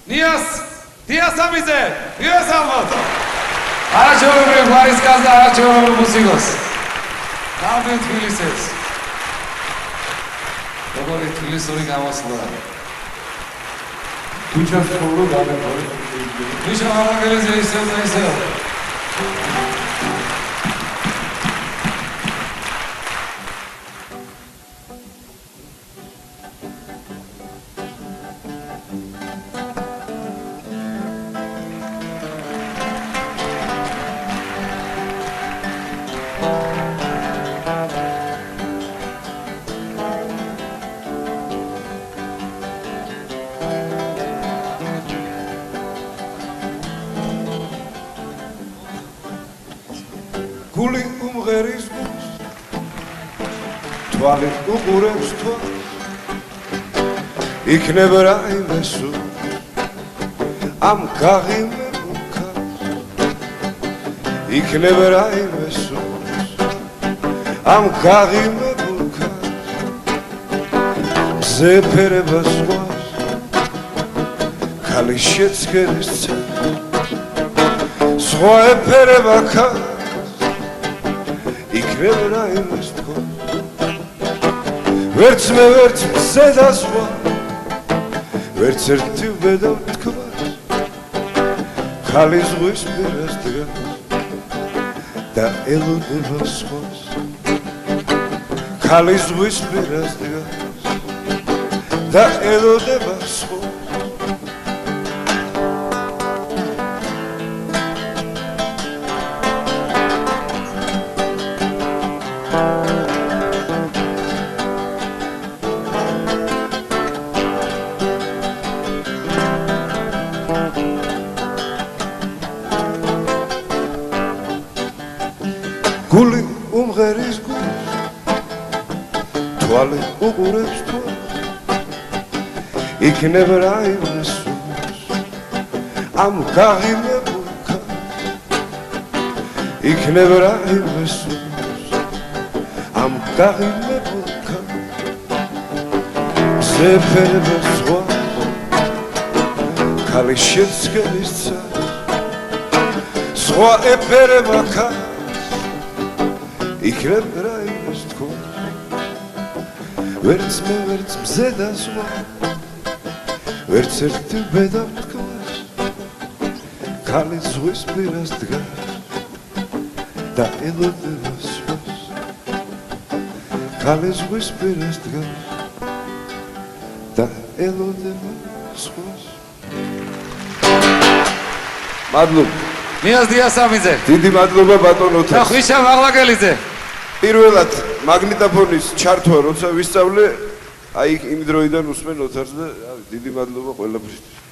Dias Amize, Dias Almot. Araçoğlu Faris Kazda, Araçoğlu Musigos. David Filises. Dobori Filisuri Gamosla. Tuças Kolu galiba. Tuças Kolu galiba. Guli umღერის გულს თვალი უყურებს თვალს იქნება რაიმე სულ ამ გაღიმებულ ქარს იქნება რაიმე სულ ამ გაღიმებულ ქარს მზე ფერება ზღვას ქალის შეცქერის ცელს სხვა ეფერება ქარს იქნება რაიმეს თქოს ვერც მე ვერც მზე და სხვა ვერც ერთი უბედო თქმას ხალი ზღვის პირას დგას და ელოდება სხვას ხალი ზღვის პირას დგას და ელოდება სხვას გული უმღერის გულს თვალი უყურებს თვალს იქნება რაიმე სულს ამ გაღიმებულ ქარს იქნება რაიმე სულს ამ გაღიმებულ ქარს მზე ფერება ზღვას ქალის შეცქერის ცელს სხვა ეფერება ქარს იქნება რაიმეს თქოს ვერც მე ვერც მზე და სხვა ვერც ერთი უბედა თქმას ქალი ზღვის პირას დგას და ელოდება სხვას ქალი ზღვის პირას დგას და ელოდება სხვას მადლობა Dias Amize. დიდი მადლობა ბატონოთას და ხვიშა მაღლაკელიძე. პირველად მაგნიტოფონის ჩართვა როცა ვისწავლე აი იმ დროიდან უსმენ ოთარს და დიდი მადლობა ყველაფრისთვის